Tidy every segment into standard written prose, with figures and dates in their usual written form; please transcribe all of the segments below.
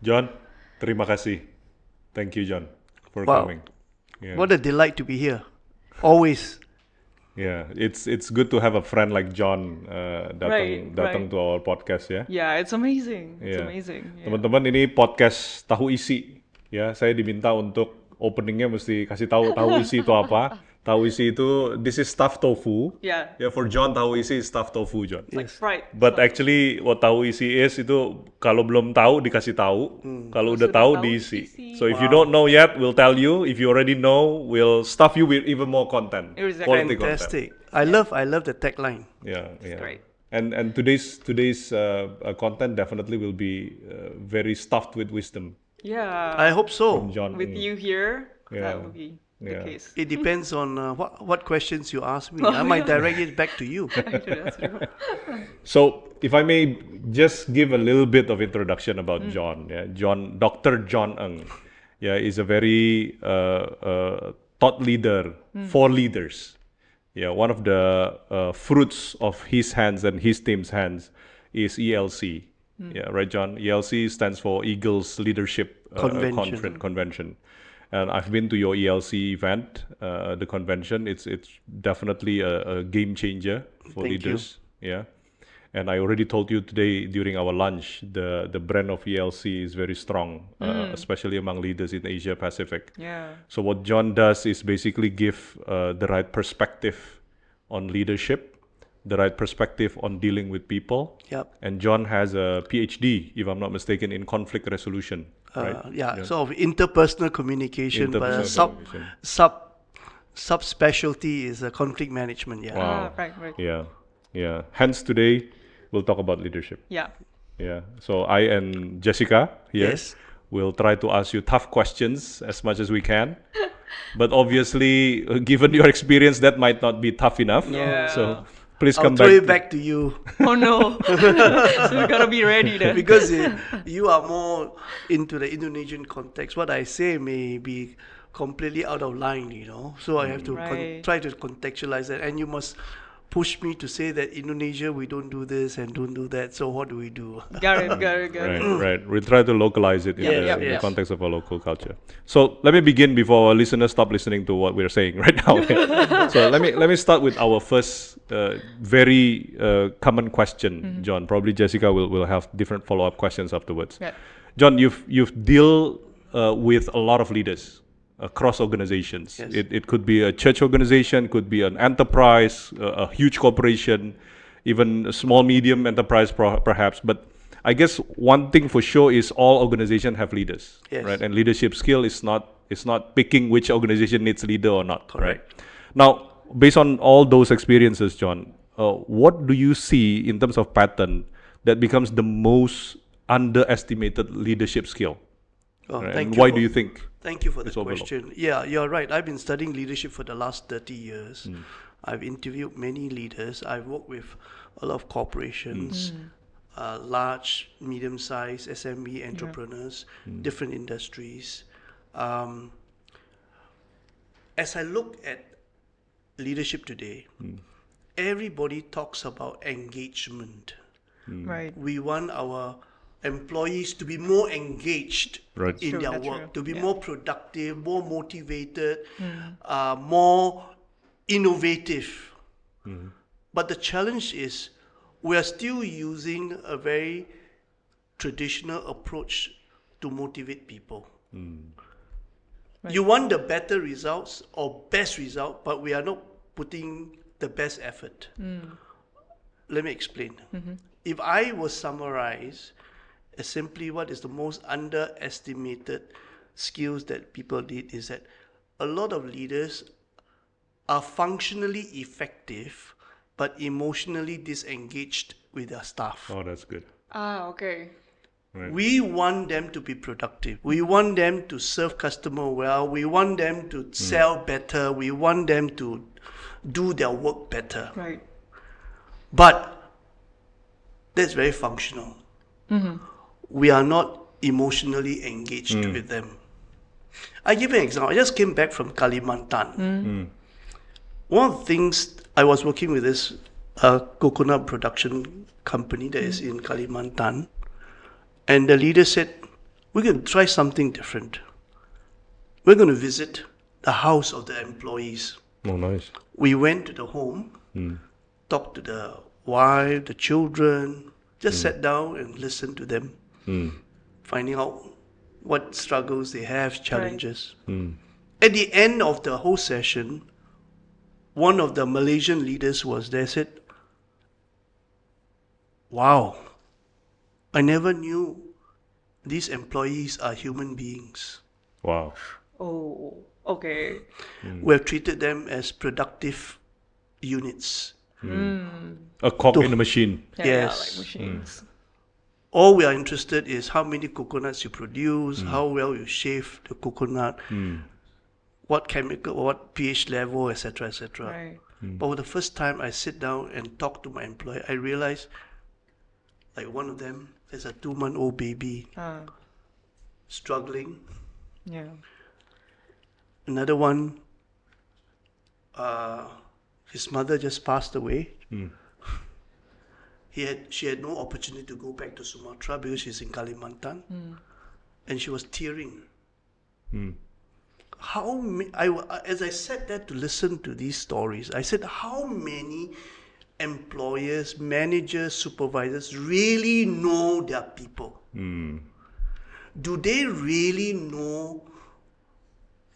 John, terima kasih. Thank you, John, for Wow. coming. Yeah. What a delight to be here. Always. Yeah, it's good to have a friend like John datang Right. to our podcast ya. Yeah, it's amazing. It's Yeah. amazing. Yeah. Teman-teman, ini podcast Tahu Isi ya. Saya diminta untuk openingnya mesti kasih tahu Tahu Isi itu apa. Tahu Isi itu this is stuffed tofu. Yeah. Yeah, for John Tahu Isi is stuffed tofu, John. Like fried. But stuff. actually what Tahu Isi is itu kalau belum tahu dikasih tahu, kalau udah Sudah tahu tahu, diisi. diisi. So if you don't know yet, we'll tell you. If you already know, we'll stuff you with even more content. Exactly. Quality content. Fantastic. I love the tagline. Yeah. Great. And today's content definitely will be very stuffed with wisdom Yeah. I hope so. from John. With you here, Yeah. that would be Yeah. the case. It depends on what questions you ask me. I might direct it back to you. That's true. So, if I may just give a little bit of introduction about John. Yeah, Dr. John Ng, yeah, is a very thought leader for leaders. Yeah, one of the fruits of his hands and his team's hands is ELC. Yeah, right, John. ELC stands for Eagles Leadership Convention. And I've been to your ELC event, the convention. It's definitely a game changer for Thank you. leaders. Yeah, and I already told you today during our lunch, the brand of ELC is very strong, especially among leaders in Asia Pacific. Yeah. So what John does is basically give the right perspective on leadership, the right perspective on dealing with people. Yep. And John has a PhD, if I'm not mistaken, in conflict resolution. Right? Sort of interpersonal communication, but a Interpersonal communication. subspecialty is conflict management. Yeah. Wow. Right. Yeah. Hence today we'll talk about leadership. Yeah. Yeah. So I and Jessica here Yes. will try to ask you tough questions as much as we can. But obviously, given your experience, that might not be tough enough. Yeah. So please I'll come throw back. it back to you Oh no. So we gotta be ready then. because you are more into the Indonesian context. What I say may be completely out of line, So I have to Right. try to contextualize that, and you must push me to say that Indonesia we don't do this and don't do that. So what do we do? Got it. Right. We'll try to localize it in, Yeah, in the yes. context of our local culture. So let me begin before our listeners stop listening to what we're saying right now. So let me start with our first very common question, John. Probably Jessica will have different follow-up questions afterwards. Yeah. John, you've dealt with a lot of leaders across organizations. Yes. It could be a church organization, could be an enterprise, a huge corporation, even a small medium enterprise perhaps. But I guess one thing for sure is all organizations have leaders, Yes. right? And leadership skill is not picking which organization needs leader or not. Correct. Right? Now, based on all those experiences, John, what do you see in terms of pattern that becomes the most underestimated leadership skill? Oh, Right? thank And you why for- do you think? Thank you for the It's overlooked. question. Yeah, you're right. I've been studying leadership for the last 30 years. Hmm. I've interviewed many leaders. I've worked with a lot of corporations, large, medium-sized SME entrepreneurs, Hmm. different industries. As I look at leadership today, everybody talks about engagement. Right. We want our employees to be more engaged Right. in True, their that's work, true. to be Yeah. more productive, more motivated, more innovative. But the challenge is we are still using a very traditional approach to motivate people. You want the better results or best result, but we are not putting the best effort. Let me explain. If I was summarize as simply what is the most underestimated skills that people need is that a lot of leaders are functionally effective but emotionally disengaged with their staff. Oh, that's good. Okay. Right. We want them to be productive. We want them to serve customer well. We want them to sell better. We want them to do their work better. Right. But that's very functional. We are not emotionally engaged with them. I give you an example. I just came back from Kalimantan. One of the things, I was working with this coconut production company that is in Kalimantan, and the leader said, we're going to try something different. We're going to visit the house of the employees. Oh, nice. We went to the home, talked to the wife, the children, just sat down and listened to them, finding out what struggles they have, challenges. At the end of the whole session, one of the Malaysian leaders was there, said, wow, I never knew these employees are human beings. Wow. Oh, okay. We have treated them as productive units. A cog in the machine. Yeah, Yes. like machines. All we are interested is how many coconuts you produce, how well you shave the coconut, what chemical, what pH level, etc., etc. Right. But for the first time I sit down and talk to my employer, I realize, like one of them has a 2-month-old baby struggling. Yeah. Another one, his mother just passed away. She had no opportunity to go back to Sumatra because she's in Kalimantan, and she was tearing. As I sat there to listen to these stories, I said, how many employers, managers, supervisors really know their people? Do they really know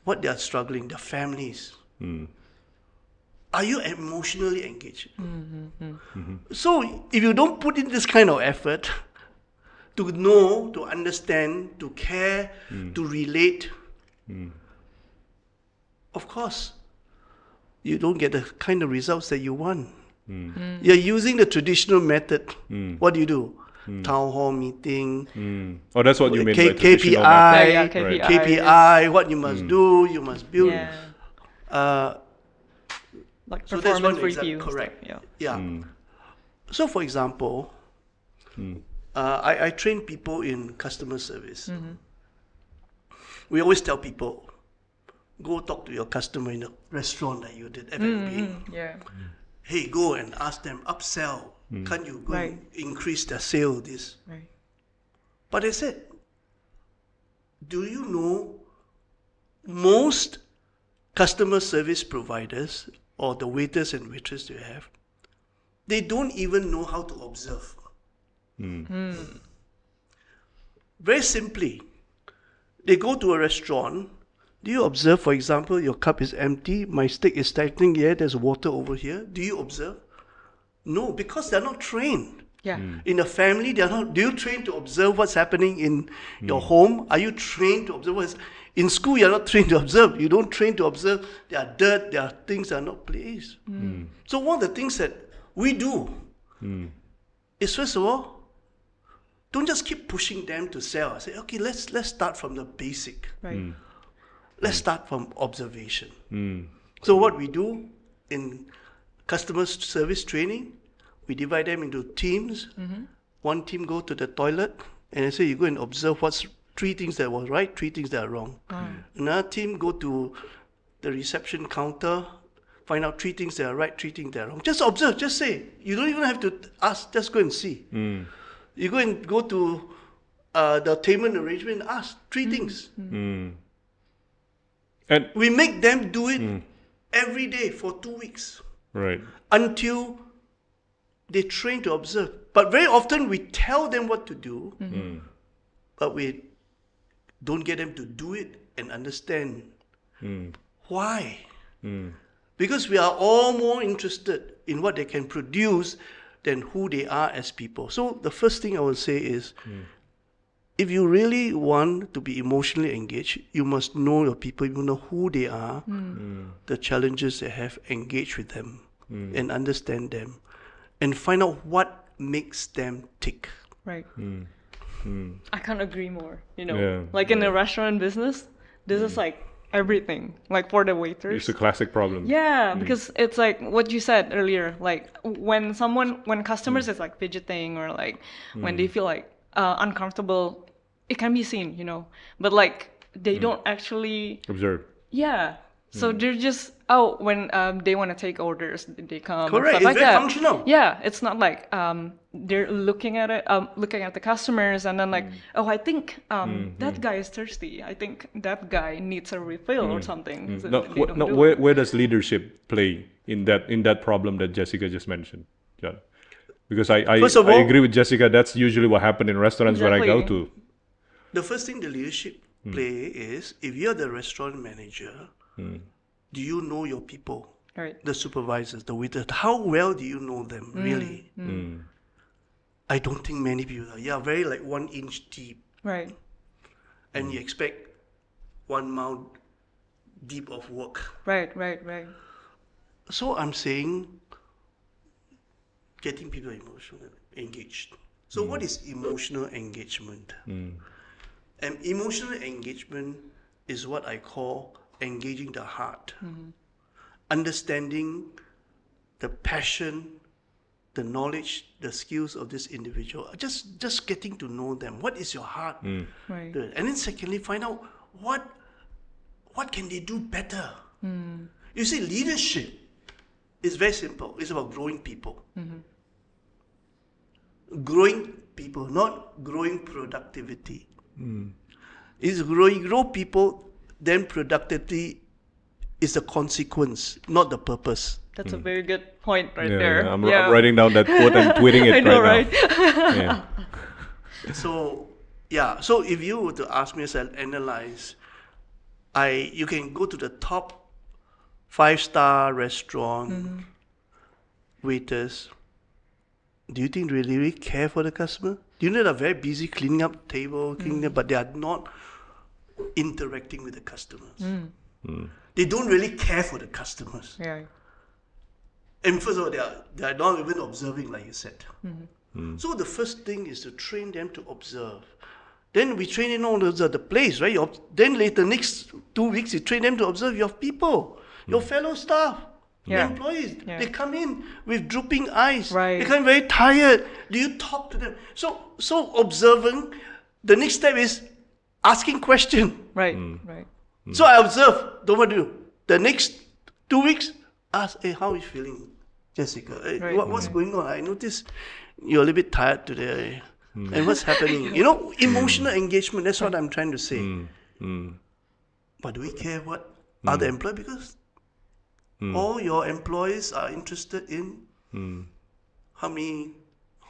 what they are struggling, their families? Are you emotionally engaged? So if you don't put in this kind of effort to know, to understand, to care, to relate, of course, you don't get the kind of results that you want. You're using the traditional method. What do? Town hall meeting, Oh, that's what you mean by traditional method. KPI, Yeah, KPIs. KPI, what you must do, you must build. Yeah. Like So that's one performance example, review. and correct. stuff, Yeah. Yeah. So, for example, I train people in customer service. We always tell people, go talk to your customer in a restaurant like you did, F&B. Yeah. Hey, go and ask them, upsell. Can't you go and increase their sale, this? Right. But I said, do you know most customer service providers or the waiters and waitresses you have, they don't even know how to observe. Very simply, they go to a restaurant. Do you observe, for example, your cup is empty, my steak is stagnant here, there's water over here. Do you observe? No, because they're not trained. Yeah. In a family, they're not. Do you train to observe what's happening in your home? Are you trained to observe what's in school? You're not trained to observe. You don't train to observe. There are dirt. There are things that are not placed. So one of the things that we do is, first of all, don't just keep pushing them to sell. Say, okay, let's start from the basic. Right. Let's start from observation. So what we do in customer service training, we divide them into teams. One team go to the toilet, and I say, you go and observe what's 3 things that were right, 3 things that are wrong. Another team go to the reception counter, find out 3 things that are right, 3 things that are wrong. Just observe, just say. You don't even have to ask, just go and see. You go to the attainment arrangement and ask 3 things. And We make them do it every day for 2 weeks. right. Until they train to observe. But very often we tell them what to do, but we don't get them to do it and understand. Why? Because we are all more interested in what they can produce than who they are as people. So the first thing I will say is, if you really want to be emotionally engaged, you must know your people, you know who they are, the challenges they have, engage with them and understand them and find out what makes them tick. Right. I can't agree more. Yeah. Like in the restaurant business, this is like everything. Like for the waiters. It's a classic problem. Yeah, because it's like what you said earlier. Like when customers is like fidgeting or like when they feel like uncomfortable, it can be seen, But like they don't actually. Observe. Yeah. So they're just oh, when they want to take orders, they come. Correct. And stuff It's like very that. functional. Yeah, it's not like they're looking at it, looking at the customers, and then like, oh, I think that guy is thirsty. I think that guy needs a refill or something. So No, they don't do where, it. where does leadership play in that problem that Jessica just mentioned, John? Because I First of I all- agree with Jessica. That's usually what happens in restaurants where I go Exactly. to. The first thing the leadership play is, if you're the restaurant manager, do you know your people? Right. The supervisors, the waiters, how well do you know them, really? I don't think many people are. Yeah, very like 1 inch deep. Right. And you expect 1 mile deep of work. Right. Right. Right. So I'm saying getting people emotionally engaged. So what is emotional engagement? And emotional engagement is what I call engaging the heart. Understanding the passion, the knowledge, the skills of this individual. Just getting to know them. What is your heart? Right. And then secondly, find out what can they do better. You see, leadership is very simple. It's about growing people. Growing people, not growing productivity. It's grow people, then productivity is the consequence, not the purpose. That's a very good point right Yeah, there. I'm writing down that quote and tweeting it I know, right right? now. Yeah. So yeah, so if you were to ask me as I analyze, you can go to the top 5-star restaurant waiters. Do you think they really care for the customer? Do you know they're very busy cleaning up table, but they are not interacting with the customers. They don't really care for the customers. Yeah. And first of all, they are not even observing, like you said. So the first thing is to train them to observe. Then we train them on the place, right? Then later, next 2 weeks, you train them to observe your people, your fellow staff, your Yeah. employees. Yeah. They come in with drooping eyes. Right. They come very tired. Do you talk to them? So observing. The next step is asking question. Right. Right. So I observe. Don't what to do. The next 2 weeks, ask, hey, how are you feeling, Jessica? Hey, Right. what's going on? I notice you're a little bit tired today. And what's happening? You know, emotional engagement, that's what I'm trying to say. But do we care what other employees? Because all your employees are interested in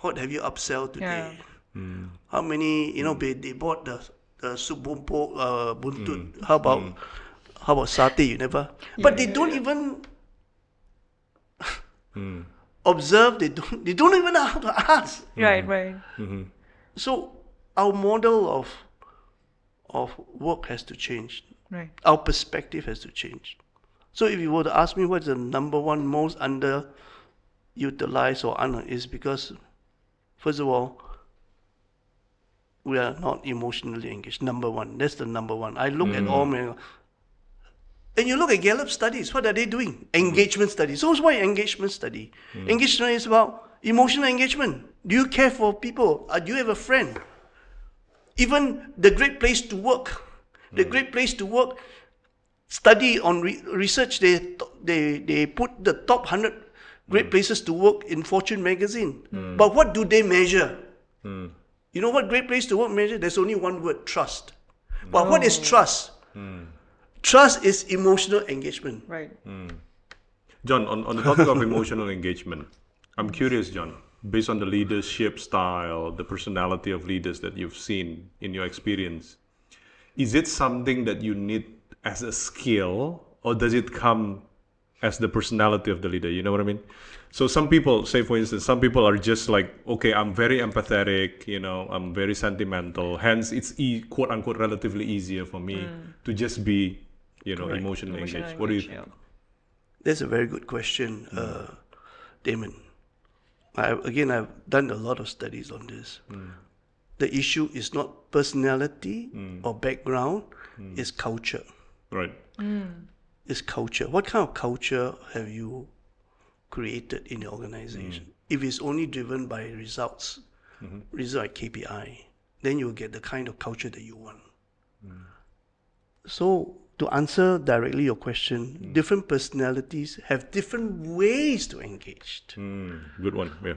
what have you upsell today? How many, they bought the soup buntut. How about satay? You never. But they don't even observe. They don't even know how to ask. Right. Right. So our model of work has to change. Right. Our perspective has to change. So if you were to ask me what's the number one most underutilized or is because, first of all, we are not emotionally engaged. Number one. That's the number one. I look at all my... And you look at Gallup studies, what are they doing? Engagement studies. So what's engagement study? Engagement is about emotional engagement. Do you care for people? Do you have a friend? Even the Great Place to Work. The Great Place to Work study on research, they put the top 100 great places to work in Fortune magazine. But what do they measure? You know what Great Place to Work measure? There's only one word, trust. But what is trust? Trust is emotional engagement. Right. John, on the topic of emotional engagement, I'm curious, John, based on the leadership style, the personality of leaders that you've seen in your experience, is it something that you need as a skill, or does it come as the personality of the leader? You know what I mean? So some people, say for instance, some people are just like, okay, I'm very empathetic, I'm very sentimental, hence it's quote unquote relatively easier for me to just be, emotionally engaged. What do you think? That's a very good question, Damon. I've done a lot of studies on this. The issue is not personality or background, it's culture. Right. It's culture. What kind of culture have you created in the organization? If it's only driven by results, result KPI, then you'll get the kind of culture that you want. So to answer directly your question, different personalities have different ways to engage. Good one. Yeah.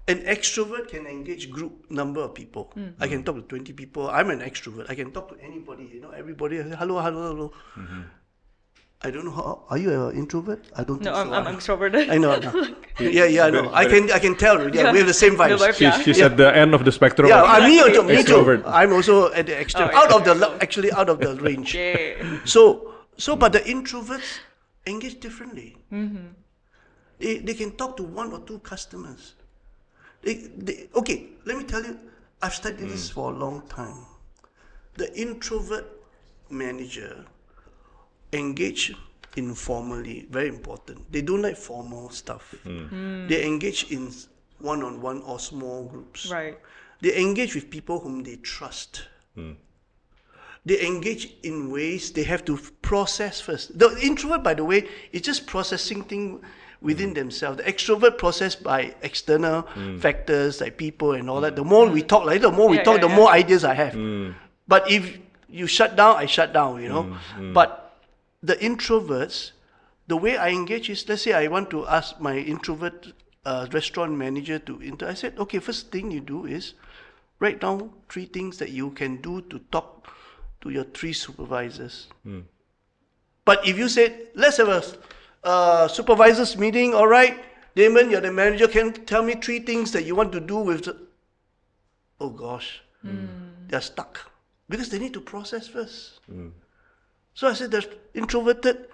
An extrovert can engage group number of people. I can talk to 20 people. I'm an extrovert. I can talk to anybody. Everybody. Hello, hello, hello. I don't know how. Are you an introvert? I don't No, think so. I'm extroverted. I know. Yeah, I know. I can tell. Yeah, we have the same The vibes. vibe, She's at the end of the spectrum. Yeah, of me too. extrovert. I'm also at the extreme, Oh, out of the out of the range. Yeah. So but the introverts engage differently. They can talk to one or two customers. Okay, let me tell you, I've studied this for a long time. The introvert manager engage informally, very important. They don't like formal stuff. They engage in one-on-one or small groups. Right. They engage with people whom they trust. They engage in ways they have to process first. The introvert, by the way, is just processing things within themselves. The extrovert process by external factors like people and all that. The more we talk, the more ideas I have. But if you shut down, I shut down, But the introverts, the way I engage is, let's say I want to ask my introvert restaurant manager I said, okay, first thing you do is write down 3 things that you can do to talk to your 3 supervisors. But if you said, let's have a supervisors meeting, all right, Damon, you're the manager, can tell me 3 things that you want to do with oh gosh, they're stuck because they need to process first. So I said, the introverted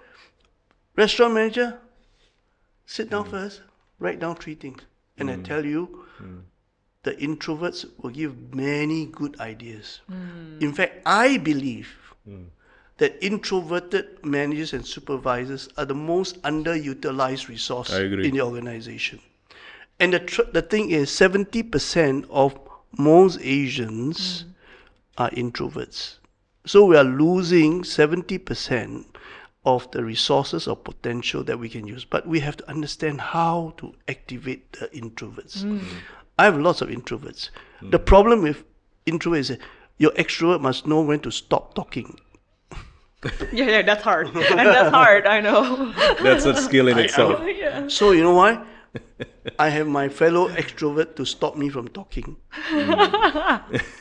restaurant manager, sit down first, write down 3 things. And I tell you, the introverts will give many good ideas. In fact, I believe that introverted managers and supervisors are the most underutilized resource in the organization. And the thing is, 70% of most Asians are introverts. So we are losing 70% of the resources or potential that we can use. But we have to understand how to activate the introverts. I have lots of introverts. The problem with introverts is that your extrovert must know when to stop talking. Yeah, that's hard. And that's hard, I know. That's a skill in itself. Yeah. So you know why? I have my fellow extrovert to stop me from talking.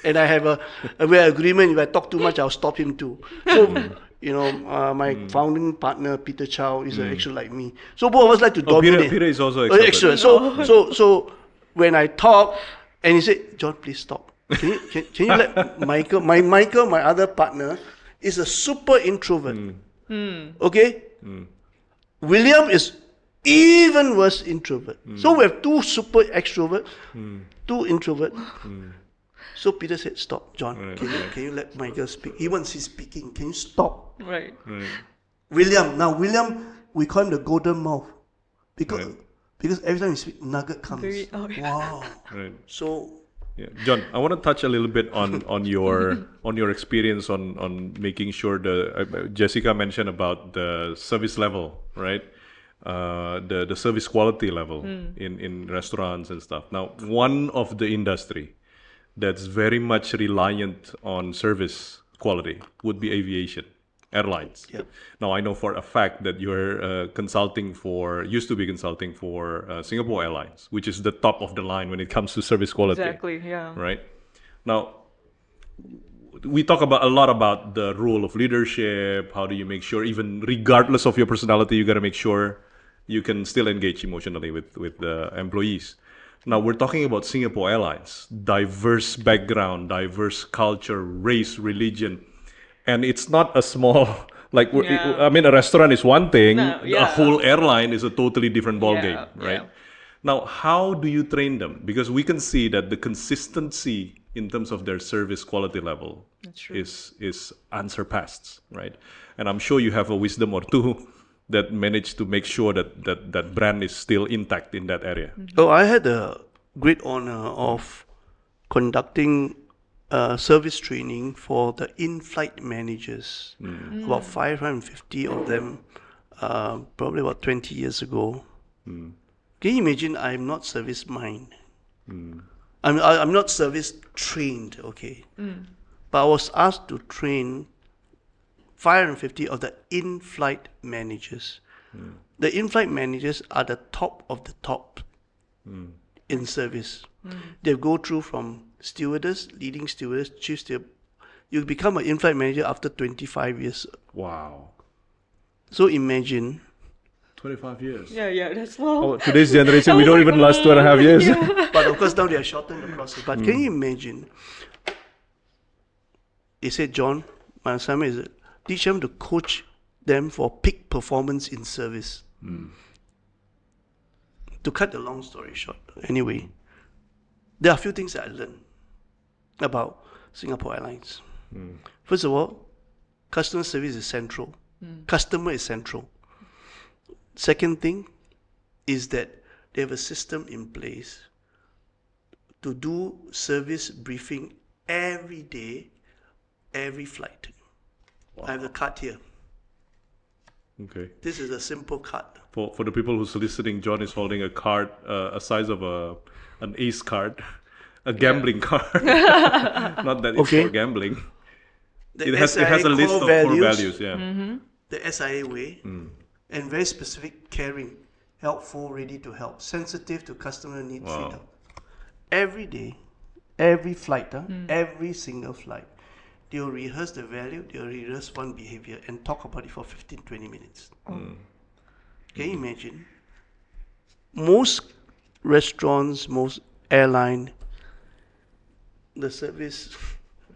And I have a agreement, if I talk too much, I'll stop him too. So, my founding partner, Peter Chow, is an extrovert like me. So both of us like to dominate. Peter is also extrovert. So when I talk, and he said, John, please stop. Can you let Michael, my other partner, is a super introvert. Okay? William is even worse introvert. So we have 2 super extrovert, 2 introvert. So Peter said, stop, John, can you let Michael speak? He wants his speaking. Can you stop? Right. William, we call him the golden mouth. Because every time we speak, nugget comes. Wow. Right. So yeah. John, I want to touch a little bit on your experience on making sure Jessica mentioned about the service level, right? The service quality level in restaurants and stuff. Now, one of the industry that's very much reliant on service quality would be aviation, airlines. Yep. Now, I know for a fact that you're used to be consulting for Singapore Airlines, which is the top of the line when it comes to service quality. Exactly, yeah. Right? Now, we talk a lot about the role of leadership. How do you make sure, even regardless of your personality, you got to make sure you can still engage emotionally with the employees. Now, we're talking about Singapore Airlines, diverse background, diverse culture, race, religion. And it's not a small, a restaurant is one thing, a whole airline is a totally different ballgame, right? Yeah. Now, how do you train them? Because we can see that the consistency in terms of their service quality level is unsurpassed, right? And I'm sure you have a wisdom or two that managed to make sure that brand is still intact in that area. Oh, I had the great honor of conducting service training for the in-flight managers, about 550 of them, probably about 20 years ago. Can you imagine? I'm not service minded. I'm not service trained, okay? But I was asked to train 550 of the in-flight managers. The in-flight managers are the top of the top in service. They go through from stewardess, leading stewardess, chief steward. You become an in-flight manager after 25 years. Wow. So imagine 25 years. Yeah, that's long. Oh, today's generation, we don't even last 2.5 years. But of course now they are shortened the process. But can you imagine? They said, John, my assignment is teach them to coach them for peak performance in service. To cut the long story short, anyway, there are a few things that I learned about Singapore Airlines. First of all, customer service is central. Customer is central. Second thing is that they have a system in place to do service briefing every day, every flight. I have the card here. Okay. This is a simple card. For the people who's listening, John is holding a card, a size of an ace card, a gambling card. Not that it's Okay. for gambling. The It has a list of core values. Yeah. The SIA way, and very specific, caring, helpful, ready to help, sensitive to customer needs. Wow. Freedom. Every day, every flight, every single flight, they'll rehearse the value, they'll rehearse one behavior and talk about it for 15-20 minutes. Can you imagine? Most restaurants, most airline, the service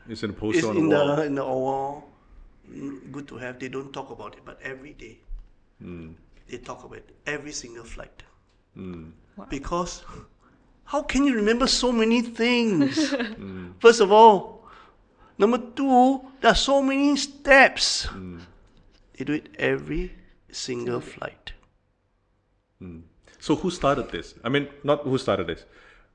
It's in a poster is on in the wall. the wall. Good to have. They don't talk about it, but every day they talk about it. Every single flight. Because how can you remember so many things? First of all, number two, there are so many steps. They do it every single flight. So who started this? I mean, not who started this.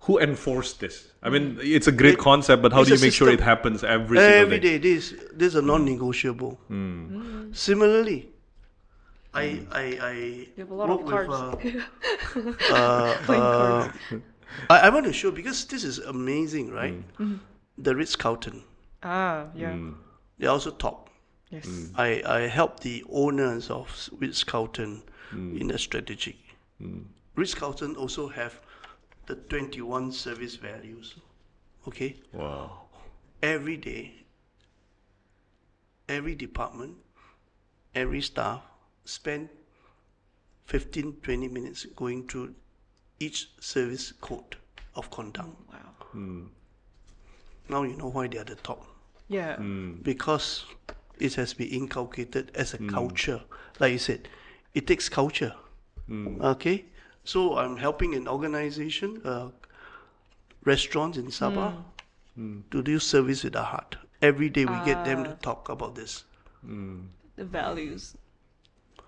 Who enforced this? I mean, it's a great concept, but how it's do a you make sure it system. happens every single Every day? day, this is a non-negotiable. Similarly, I You have a lot work of with cards. I want to show because this is amazing, right? The Ritz-Carlton. Yeah. They're also top. Yes. I help the owners of Ritz-Carlton in their strategy. Ritz-Carlton also have the 21 service values. Okay? Wow. Every day, every department, every staff spend 15-20 minutes going through each service code of conduct. Wow. Now you know why they are the top. Yeah. Because it has been inculcated as a culture. Like you said, it takes culture. Okay? So I'm helping an organization, restaurants in Sabah, to do service with the heart. Every day we get them to talk about this. The values.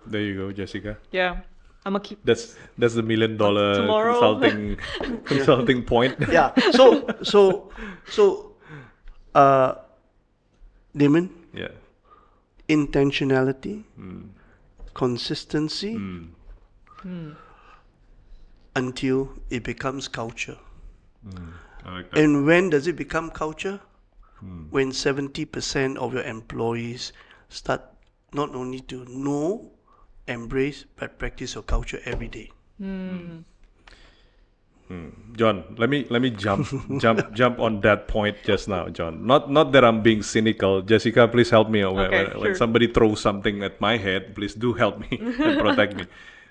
There you go, Jessica. Yeah. I'm gonna keep. That's the $1 million Tomorrow. consulting point. Yeah. So, Damon, Yeah. intentionality, consistency, until it becomes culture. I like that. And when does it become culture? When 70% of your employees start not only to know, embrace, but practice your culture every day. John, let me jump on that point just now, John. Not that I'm being cynical. Jessica, please help me. Okay, When sure. somebody throws something at my head, please do help me and protect me.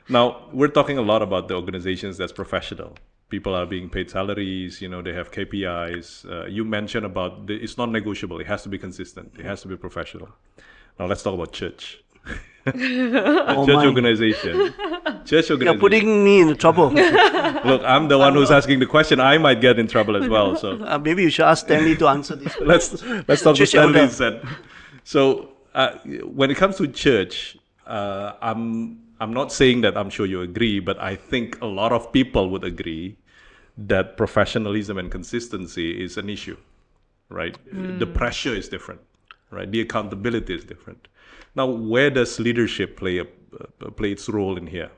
Now, we're talking a lot about the organizations that's professional. People are being paid salaries, they have KPIs. You mentioned about it's not negotiable. It has to be consistent. It has to be professional. Now, let's talk about church. Oh Church my. organization. Church You're organization. putting me in trouble. Look, I'm the one who's asking the question. I might get in trouble as well. So Maybe you should ask Stanley to answer this. let's talk to Church Stanley elder. instead. So when it comes to church, I'm not saying that I'm sure you agree, but I think a lot of people would agree that professionalism and consistency is an issue, right? The pressure is different, right? The accountability is different. Now, where does leadership play its role in here?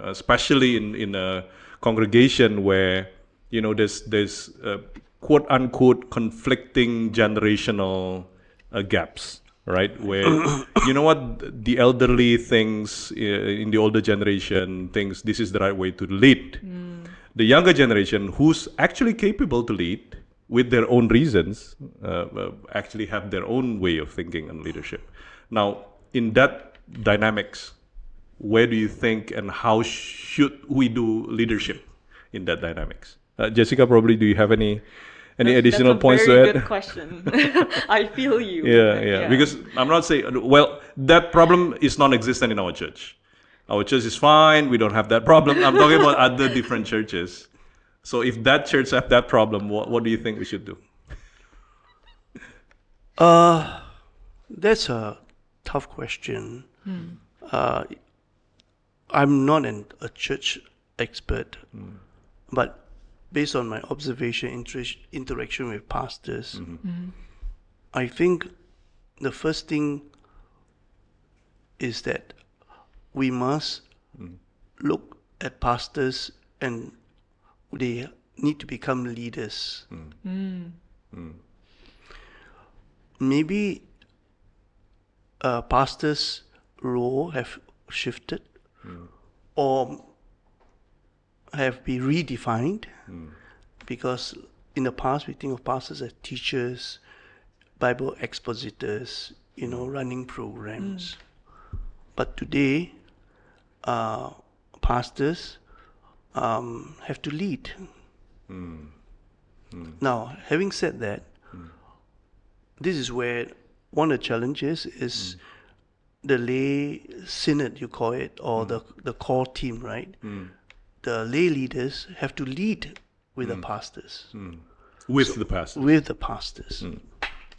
Especially in a congregation where there's quote unquote conflicting generational gaps. right? Where, you know what, the elderly thinks, in the older generation thinks this is the right way to lead. The younger generation, who's actually capable to lead with their own reasons, actually have their own way of thinking and leadership. Now, in that dynamics, where do you think and how should we do leadership in that dynamics? Jessica, probably, do you have any additional points to That's a add? very good question. I feel you. Yeah. Because I'm not saying, well, that problem is non-existent in our church. Our church is fine. We don't have that problem. I'm talking about other different churches. So if that church have that problem, what do you think we should do? That's a tough question. I'm not a church expert, but based on my observation, interaction with pastors, I think the first thing is that we must look at pastors and they need to become leaders. Maybe pastors' role have shifted or have been redefined because in the past we think of pastors as teachers, Bible expositors, running programs. But today, pastors have to lead. Now, having said that, this is where one of the challenges is the lay synod, you call it, or the core team, right? The lay leaders have to lead with the pastors. With the pastors. With the pastors.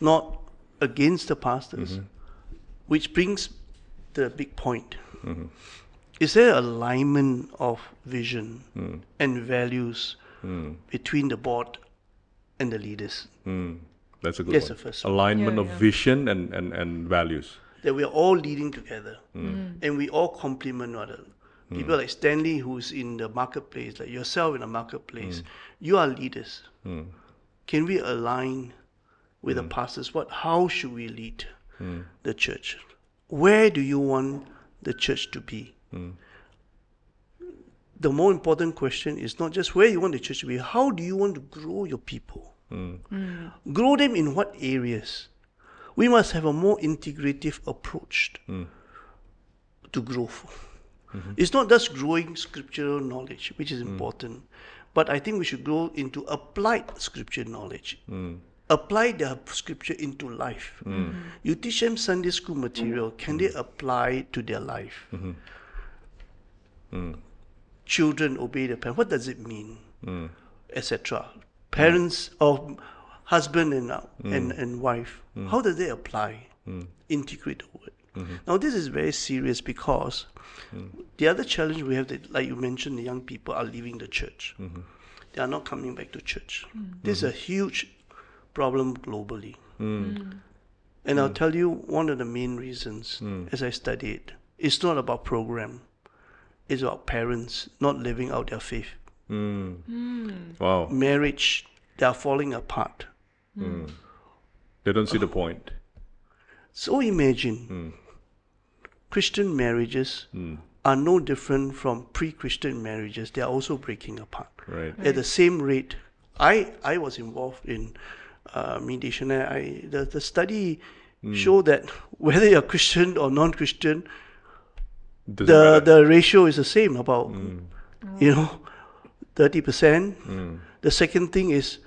Not against the pastors, which brings the big point. Is there alignment of vision and values between the board and the leaders? That's a good That's one. the first one. Alignment of vision and values. That we are all leading together and we all complement one another. People like Stanley, who's in the marketplace, like yourself in the marketplace, you are leaders. Can we align with the pastors? How should we lead the church? Where do you want the church to be? The more important question is not just where you want the church to be, how do you want to grow your people? Grow them in what areas? We must have a more integrative approach to growth. It's not just growing scriptural knowledge, which is important, but I think we should grow into applied scripture knowledge. Apply the scripture into life. You teach them Sunday school material, can they apply it to their life? Children obey their parents. What does it mean? Etc. Parents or husband and wife, how do they apply? Integrate the word. Now this is very serious because the other challenge we have, that, like you mentioned, the young people are leaving the church. They are not coming back to church. This is a huge problem globally. And I'll tell you one of the main reasons, as I studied, it's not about program. It's about parents not living out their faith. Wow. Marriage, they are falling apart. They don't see the point. So imagine, Christian marriages are no different from pre-Christian marriages. They are also breaking apart. Right. At the same rate. I was involved in mediation. The study showed that whether you're Christian or non-Christian, the ratio is the same, about 30%. The second thing is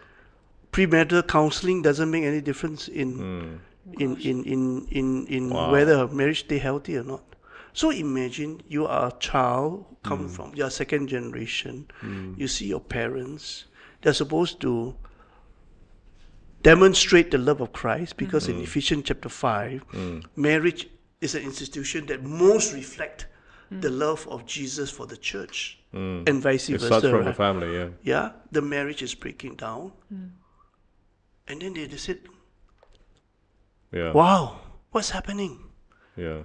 premarital counseling doesn't make any difference in whether a marriage stay healthy or not. So imagine you are a child, come from, you are second generation, you see your parents, they're supposed to demonstrate the love of Christ, because in Ephesians chapter 5, marriage is an institution that most reflect the love of Jesus for the church, and vice versa. It starts from the family, Yeah, the marriage is breaking down. And then they said, wow, what's happening? Yeah.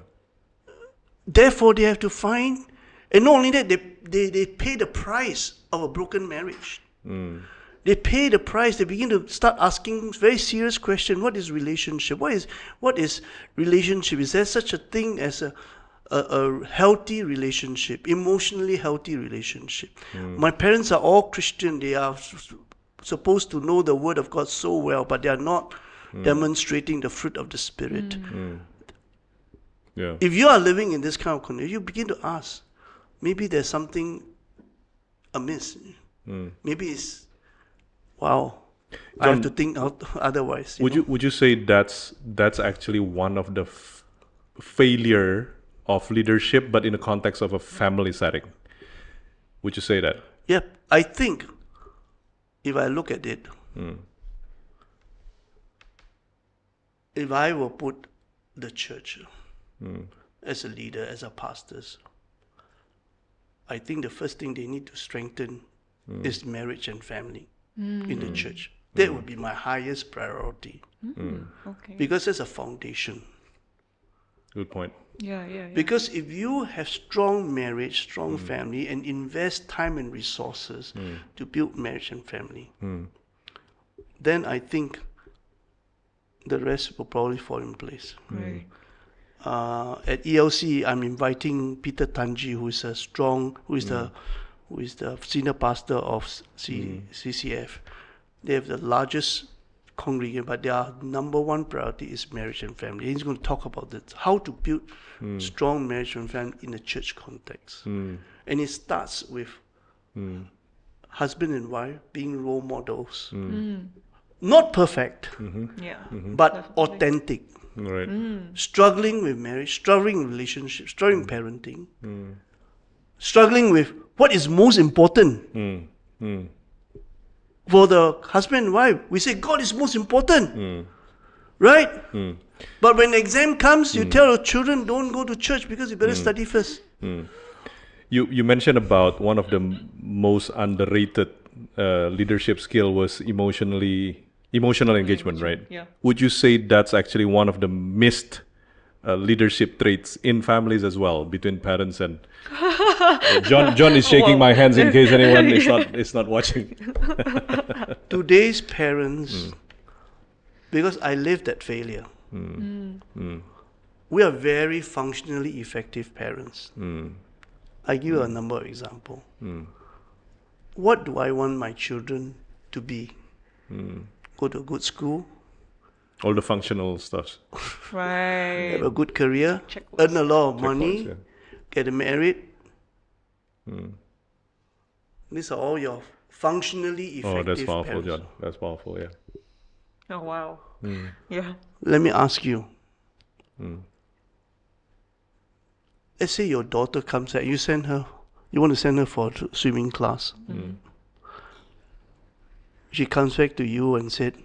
Therefore, they have to find, and not only that, they pay the price of a broken marriage. They pay the price. They begin to start asking very serious questions. What is relationship? What is relationship? Is there such a thing as a healthy relationship, emotionally healthy relationship? My parents are all Christian. They are supposed to know the Word of God so well, but they are not demonstrating the fruit of the Spirit. Yeah. If you are living in this kind of condition, you begin to ask, maybe there's something amiss. Maybe it's, wow, I have to think out otherwise. Would you say that's actually one of the failure of leadership, but in the context of a family setting? Would you say that? Yep. I think if I look at it, if I will put the church as a leader, as a pastors, I think the first thing they need to strengthen is marriage and family in the church. That would be my highest priority. Okay. Because it's a foundation. Good point. Yeah. Because if you have strong marriage, strong family, and invest time and resources to build marriage and family, then I think the rest will probably fall in place. Right. At ELC, I'm inviting Peter Tanji, who is the senior pastor of CCF. They have the largest congregation, but their number one priority is marriage and family. He's going to talk about this, how to build strong marriage and family in a church context. And it starts with husband and wife being role models. Not perfect, Yeah. but Definitely. authentic. Right. Struggling with marriage, struggling with relationships, struggling parenting, struggling with what is most important. For the husband and wife, we say God is most important, right? But when the exam comes, you tell your children, don't go to church because you better study first. You mentioned about one of the most underrated leadership skill was emotional engagement, right? Yeah. Would you say that's actually one of the missed leadership traits in families as well, between parents and John is shaking my hands in case anyone is not watching. Today's parents, because I lived that failure, we are very functionally effective parents. I give you a number of examples. What do I want my children to be? Go to a good school, All the functional stuff. Right. have a good career, Checklist. earn a lot of money, Checkpoints, get married. These are all your functionally effective Oh, that's powerful, parents. John. That's powerful, yeah. Oh wow. Yeah. Let me ask you. Let's say your daughter comes out, you want to send her for a swimming class. She comes back to you and said,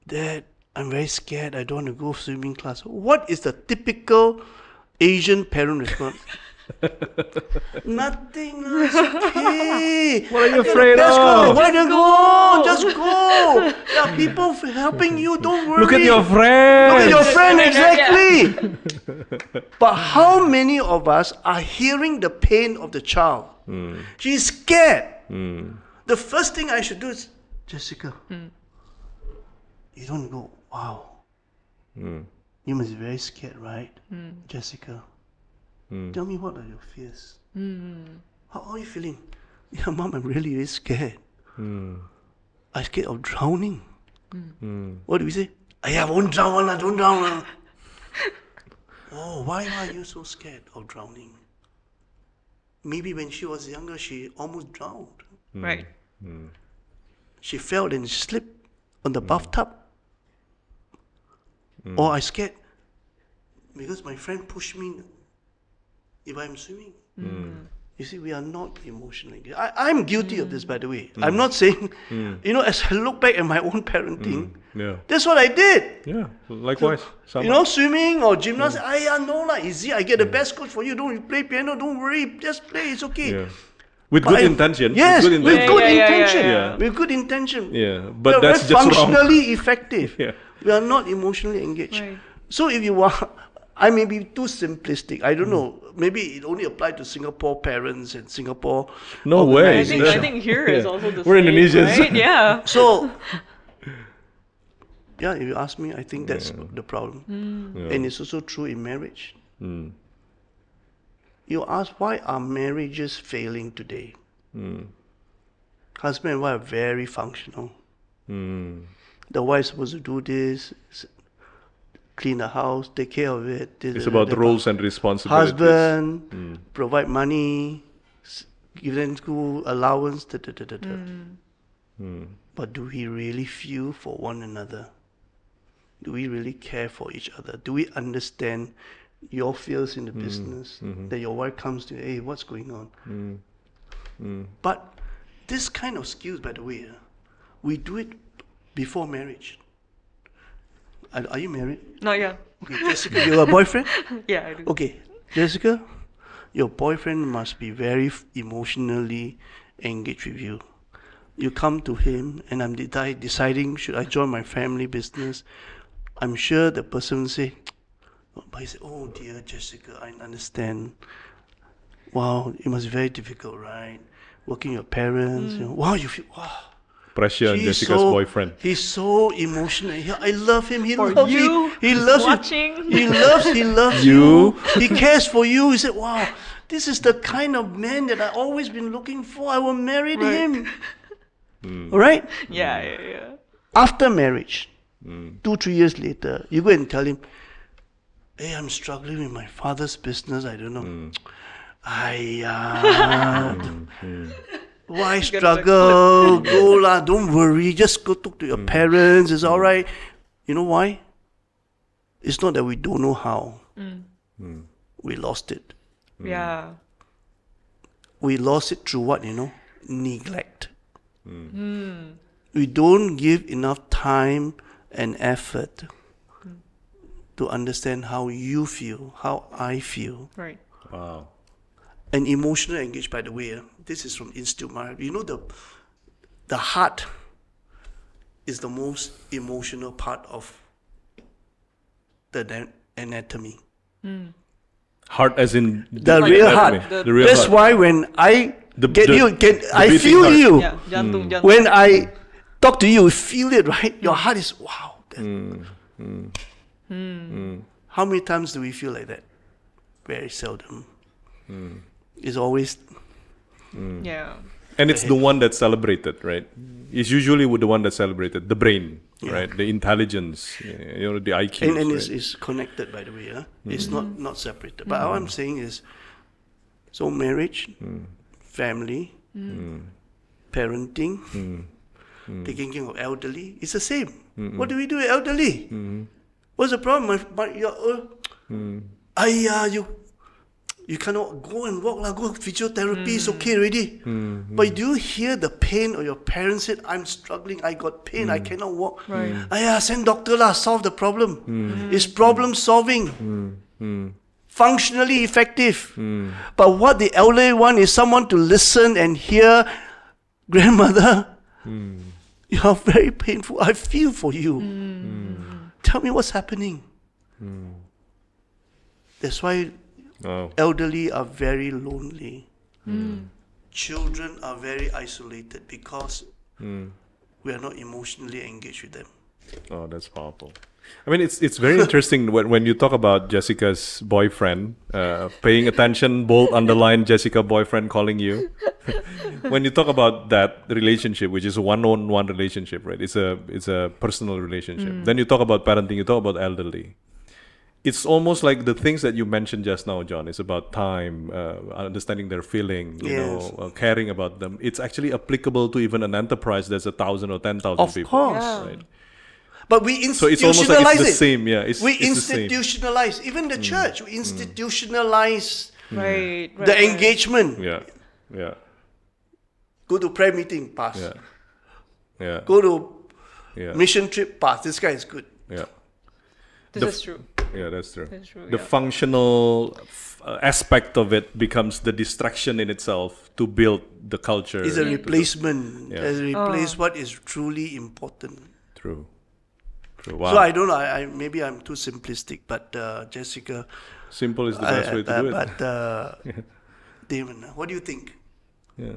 Dad, I'm very scared, I don't want to go swimming class. What is the typical Asian parent response? Nothing, it's okay. What are you afraid Let's go. of? Why don't go? Just go. There are people helping you. Don't worry. Look at your friend. Look at your friend, exactly. But how many of us are hearing the pain of the child? She's scared. The first thing I should do is, Jessica, you don't go, wow. You must be very scared, right? Jessica, tell me, what are your fears? How are you feeling? Yeah, Mom, I'm really, really scared. I'm scared of drowning. What do we say? I won't drown, don't drown. Oh, why are you so scared of drowning? Maybe when she was younger, she almost drowned. Right. She fell and slipped on the bathtub. Or I scared because my friend pushed me if I'm swimming. You see, we are not emotionally engaged. I'm guilty of this, by the way. I'm not saying, as I look back at my own parenting, Yeah. that's what I did. Yeah. Likewise. Swimming or gymnastics, easy. I get the best coach for you. Don't play piano, don't worry, just play, it's okay. Yeah. With But good I- intention. Yes, With good with intention. good Yeah. intention. Yeah. With good intention. Yeah. We But are that's very just wrong. functionally effective. Yeah. We are not emotionally engaged. Right. So if you are I may be too simplistic. I don't know. Maybe it only applied to Singapore parents and Singapore. No way. I think here is Yeah. also the We're same, Indonesians. right? Yeah. So, yeah, if you ask me, I think that's the problem. And it's also true in marriage. You ask, why are marriages failing today? Husband and wife are very functional. The wife's supposed to do this, clean the house, take care of it. It's about the roles and responsibilities. Husband, provide money, give them school allowance. But do we really feel for one another? Do we really care for each other? Do we understand your fears in the business? That your wife comes to you, hey, what's going on? But this kind of skills, by the way, we do it before marriage. Are you married? Not yet. Okay, Jessica, you have a boyfriend? Yeah, I do. Okay, Jessica, your boyfriend must be very emotionally engaged with you. You come to him, and I'm deciding, should I join my family business? I'm sure the person will say, but he said, oh dear Jessica, I understand. Wow, it must be very difficult, right? Working with your parents, wow, you feel, wow. Pressure on Jessica's boyfriend. He's so emotional. I love him. He For loves you, me. He loves watching. you. He loves You. He cares for you. He said, wow, this is the kind of man that I've always been looking for. I will marry him. All right? Yeah. After marriage, 2-3 years later, you go and tell him, hey, I'm struggling with my father's business. I don't know. Why struggle? Go lah, don't worry. Just go talk to your parents. It's all right. You know why? It's not that we don't know how. We lost it. Yeah. We lost it through what, Neglect. We don't give enough time and effort to understand how you feel, how I feel. Right. Wow. And emotional engaged, by the way, this is from Institute Marriage. You know, the heart is the most emotional part of the anatomy. Heart as in The real anatomy. heart. The real That's heart. why when I I beating feel heart. you. Yeah. Jantung. When I talk to you feel it, right? Your heart is, wow. How many times do we feel like that? Very seldom. It's always Yeah. And it's the one that's celebrated, right? It's usually with the one that's celebrated, the brain, right? The intelligence, the IQ. and right? it's connected, by the way. It's not separated. But all I'm saying is, so marriage, family, parenting, taking care of elderly, it's the same. What do we do with elderly? What's the problem? You cannot go and walk, go physiotherapy, it's okay already. But do you hear the pain of your parents said, I'm struggling, I got pain, I cannot walk. Right. Send doctor solve the problem. It's problem solving. Functionally effective. But what the elderly want is someone to listen and hear, grandmother, you are very painful, I feel for you. Tell me what's happening. That's why elderly are very lonely. Children are very isolated because we are not emotionally engaged with them. Oh, that's powerful. I mean, it's very interesting when you talk about Jessica's boyfriend, paying attention, bold underline Jessica boyfriend calling you. When you talk about that relationship, which is a one-on-one relationship, right? It's a personal relationship. Then you talk about parenting, you talk about elderly. It's almost like the things that you mentioned just now, John. It's about time, understanding their feeling, caring about them. It's actually applicable to even an enterprise that's 1,000 or 10,000 Of people. course. Yeah. Right? But we institutionalize So it's almost like it's the it. same. Yeah, it's We the same. institutionalize. Even the church, we institutionalize Right. the engagement. Yeah. Go to prayer meeting, pass. Yeah. Go to Yeah. mission trip, pass. This guy is good. Yeah. This is true. Yeah, that's true. That's true, The yeah. functional aspect of it becomes the distraction in itself to build the culture. It's a replacement. Yeah. It replaces what is truly important. True. True. Wow. So I don't know. Maybe I'm too simplistic, but Jessica, Simple is the best way to do it. but Damon, what do you think? Yeah.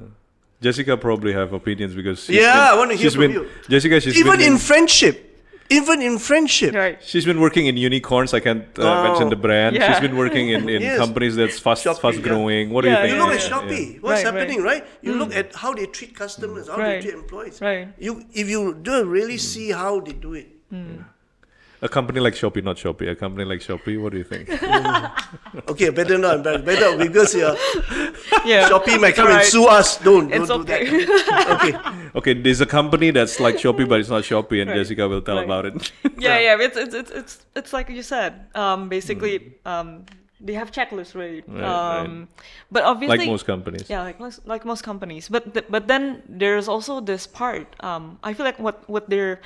Jessica probably have opinions because I want to hear from you. Jessica, she's Even been in friendship. Even in friendship. Right. she's been working in unicorns. I can't mention the brand. Yeah. She's been working in Yes. companies that's fast Shopee, growing. What do you Yeah, think? You look at yeah. Shopee, what's Right, happening, right? You Hmm. look at how they treat customers, how they Right. treat employees. Right. If you don't really Hmm. see how they do it. A company like Shopee, not Shopee. A company like Shopee. What do you think? Okay, better not embarrass. Better because Yeah. Shopee might come and Right. sue us. Don't It's do okay. that. Okay. Okay, there's a company that's like Shopee, but it's not Shopee, and Right. Jessica will tell Right. about it. Yeah. It's like you said. Basically, they have checklists, right? Right. But obviously, Like most companies. yeah, like most companies. But then there's also this part. I feel like what they're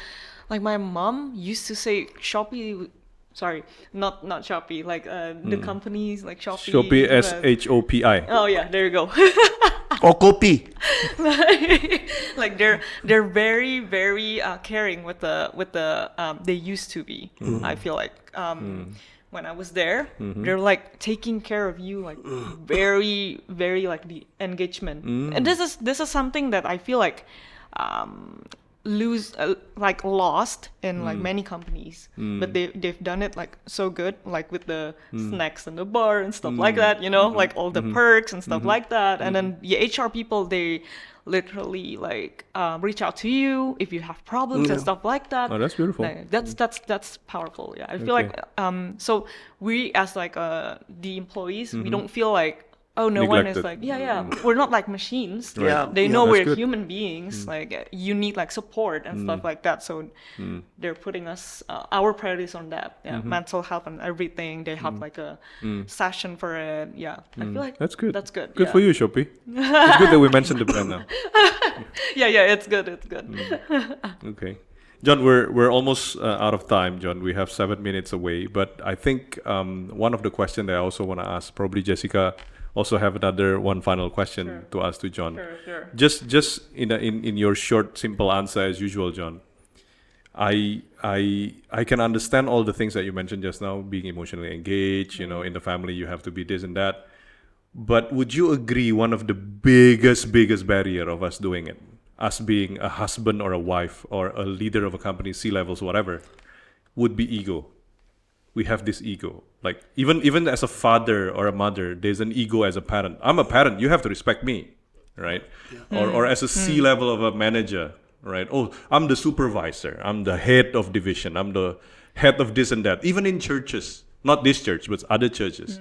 like. My mom used to say Shopee. Sorry, not Shopee. Like the companies like Shopee. Shopee but- SHOPI. Oh yeah, there you go. Or copy. Like they're very very caring with the they used to be. I feel like when I was there, they're like taking care of you like very very like the engagement. And this is something that I feel like lost in like many companies, but they've done it like so good, like with the snacks in the bar and stuff like that, you know, like all the perks and stuff like that. And then the HR people, they literally like reach out to you if you have problems and stuff like that. Oh, that's beautiful. Like, that's powerful. Yeah, I feel Okay. like so we as like the employees, we don't feel like, oh, no one is Neglected. like, we're not like machines. Right. Yeah, They yeah. know That's we're good. human beings. Like you need like support and stuff like that. So they're putting us our priorities on that. Yeah, mental health and everything. They have like a session for it. Yeah, I feel like That's good. That's good. Good yeah. for you, Shopee. It's good that we mentioned the brand now. Yeah, it's good. It's good. Okay. John, we're almost out of time, John. We have 7 minutes away, but I think one of the questions that I also want to ask, probably Jessica also have one final question to ask to John. Sure. Just in your short, simple answer as usual, John. I can understand all the things that you mentioned just now, being emotionally engaged, you know, in the family you have to be this and that. But would you agree one of the biggest barrier of us doing it, us being a husband or a wife or a leader of a company, C-levels, whatever, would be ego. We have this ego. Like even as a father or a mother, there's an ego as a parent. I'm a parent, you have to respect me, right? Or as a C-level of a manager, right? Oh, I'm the supervisor, I'm the head of division, I'm the head of this and that. Even in churches, not this church, but other churches,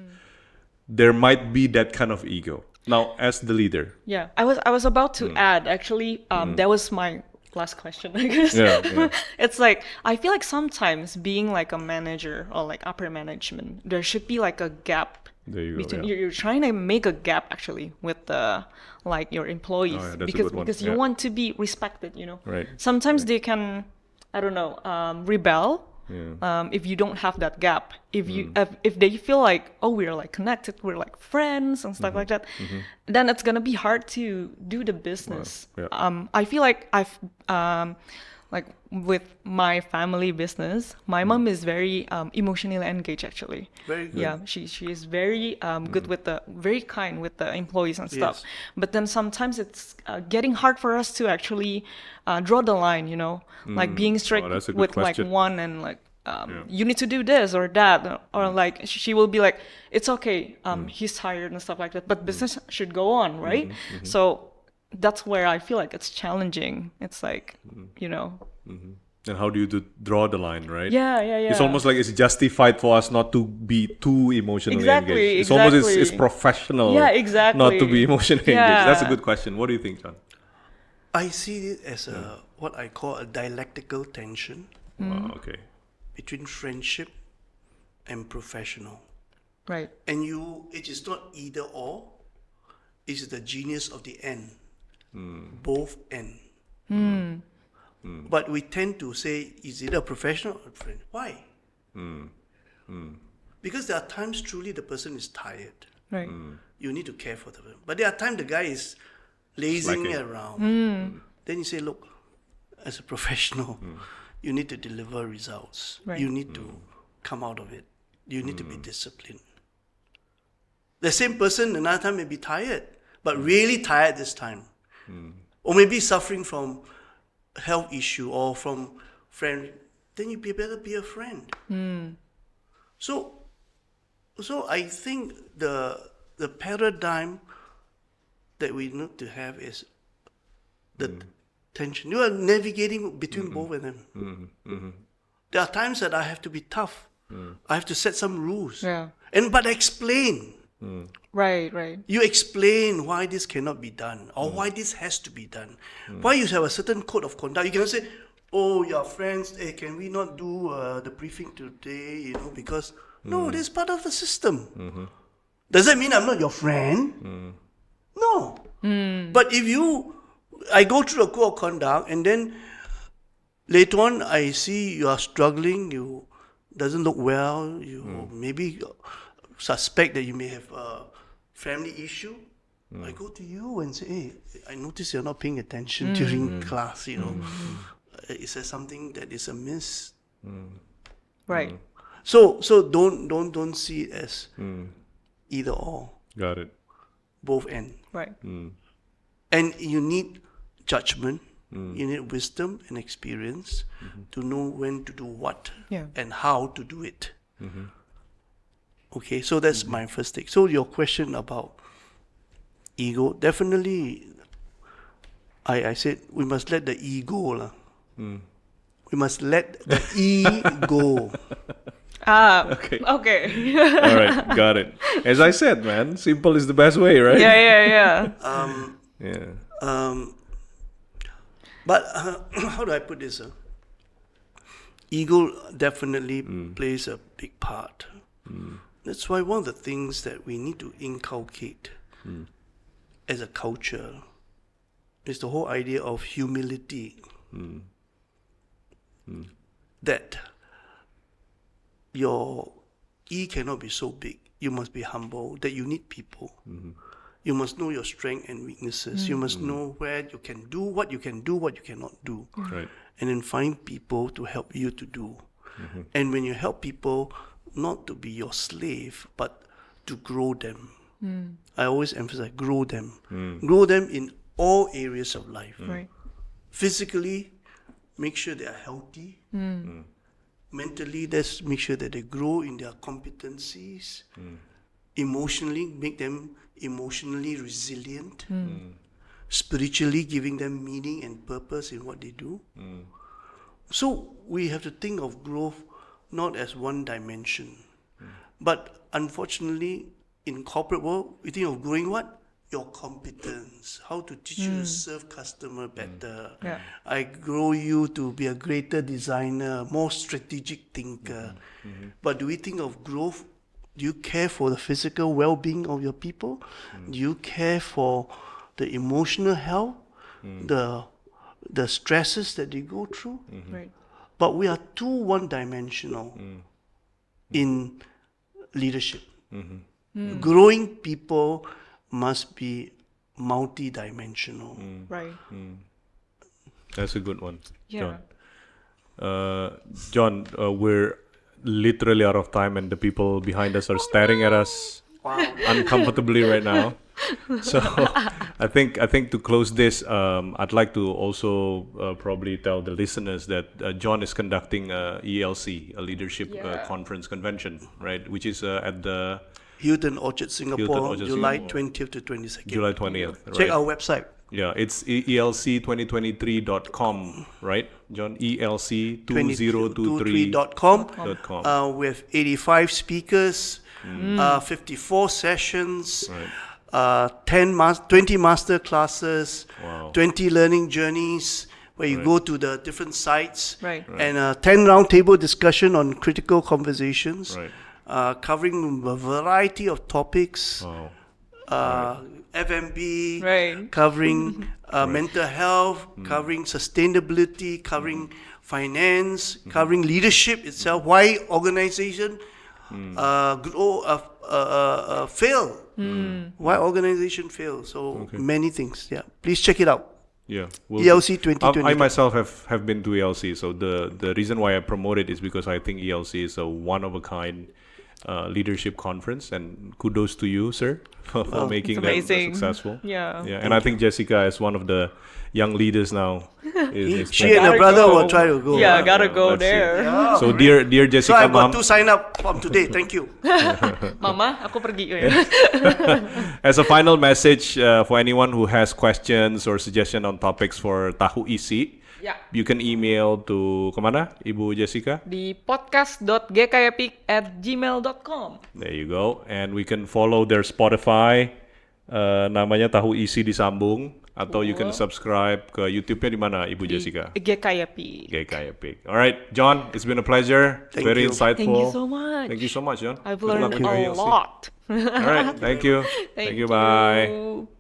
there might be that kind of ego. Now, as the leader, Yeah, I was about to add actually. That was my last question, I guess. Yeah. It's like I feel like sometimes being like a manager or like upper management, there should be like a gap There you go, between yeah. you're trying to make a gap actually with the like your employees Oh, yeah, that's a because good one, because you yeah. want to be respected, you know. Right. Sometimes they can, I don't know, rebel. Yeah. If you don't have that gap, if they feel like, oh, we're like connected, we're like friends and stuff like that, then it's gonna be hard to do the business. yeah. I feel like I've like with my family business, my mom is very emotionally engaged actually. Very good. Yeah, she is very good with very kind with the employees and stuff. Yes. But then sometimes it's getting hard for us to actually draw the line, you know, like being strict that's a good with question. like one and like you need to do this or that, or like she will be like, it's okay, he's tired and stuff like that, but business should go on, right? So that's where I feel like it's challenging. It's like, you know. And how do you draw the line, right? Yeah. It's almost like it's justified for us not to be too emotionally Exactly, engaged. It's almost it's exactly. professional Yeah, exactly. not to be emotionally engaged. That's a Yeah. good question. What do you think, John? I see it as what I call a dialectical tension Wow, okay. between friendship and professional. Right. And it is not either or, it's the genius of the end. Both end. But we tend to say, is it a professional or a friend? Why? Because there are times truly the person is tired. Right. You need to care for them. But there are times the guy is lazing Slacking. around. Then you say, look, as a professional, you need to deliver results. Right. You need to come out of it. You need to be disciplined. The same person another time may be tired, but really tired this time. Or maybe suffering from health issue or from friend. Then you better be a friend. So I think the paradigm that we need to have is the tension. You are navigating between both of them. There are times that I have to be tough. I have to set some rules. Yeah. But explain. Right. You explain why this cannot be done or why this has to be done. Why you have a certain code of conduct. You cannot say, oh, your friends, hey, can we not do the briefing today? Because no, this is part of the system. Does that mean I'm not your friend? No. But if I go through a code of conduct and then later on I see you are struggling, you doesn't look well, you maybe suspect that you may have a family issue, I go to you and say, hey, I notice you're not paying attention during class, Is there something that is amiss? Right. So don't see it as either or. Got it. Both ends. Right. And you need judgment, you need wisdom and experience to know when to do what and how to do it. Okay, so that's my first take. So your question about ego, definitely, I said we must let the ego. We must let the ego. Okay. All right, got it. As I said, man, simple is the best way, right? Yeah. Yeah. But how do I put this? Ego definitely plays a big part. That's why one of the things that we need to inculcate as a culture is the whole idea of humility. That your E cannot be so big. You must be humble, that you need people. You must know your strengths and weaknesses. You must know where you can do, what you can do, what you cannot do. Right. And then find people to help you to do. And when you help people, not to be your slave, but to grow them. I always emphasize grow them. Grow them in all areas of life. Right. Physically, make sure they are healthy. Mentally, let's make sure that they grow in their competencies. Emotionally, make them emotionally resilient. Spiritually, giving them meaning and purpose in what they do. So we have to think of growth not as one dimension. But unfortunately, in corporate world, we think of growing what? Your competence, how to teach you to serve customer better. Yeah. I grow you to be a greater designer, more strategic thinker. But do we think of growth? Do you care for the physical well-being of your people? Do you care for the emotional health, the stresses that they go through? Right. But we are too one-dimensional in leadership. Growing people must be multi-dimensional. Right. That's a good one, Yeah. John. John, we're literally out of time, and the people behind us are staring at us uncomfortably right now. So I think to close this, I'd like to also probably tell the listeners that John is conducting a ELC, a leadership conference convention, right? Which is at the Hilton Orchard, Singapore, Orchard, July Singapore. 20th to 22nd. July 20th. Right? Check our website. Yeah, it's elc2023.com, right, John? elc2023.com. .com. With 85 speakers, 54 sessions, 20 master classes, Wow. 20 learning journeys, where you go to the different sites, Right. and 10 roundtable discussion on critical conversations, Right. covering a variety of topics. Wow. FMB, Right. covering mental health, covering sustainability, covering finance, covering leadership itself, why organization fail, why organization fail. So many things. Yeah, please check it out. Yeah. ELC 2022. I myself have been to ELC, so the reason why I promote it is because I think ELC is a one of a kind leadership conference, and kudos to you, sir, for making It's that amazing. successful. Yeah. Yeah, and I think Jessica is one of the young leaders now. She and her Gotta brother go. will try to go. Yeah, gotta go let's see. there. So dear So Jessica, I've got mom, 2 sign up from today. Thank you. Mama, aku pergi. as a final message for anyone who has questions or suggestion on topics for Tahu Isi, Ya. you can email to kemana, Ibu Jessica? Di podcast.gkayapik@gmail.com. There you go. And we can follow their Spotify, namanya Tahu Isi disambung, atau you can subscribe ke YouTube-nya di mana, Ibu Jessica? GKayapik. GKayapik. All right, John, it's been a pleasure. Thank Very you. insightful. Thank you so much. Thank you so much, John. I've Good luck learned with your a ELC. lot. All right, thank you. Thank you. Bye. you.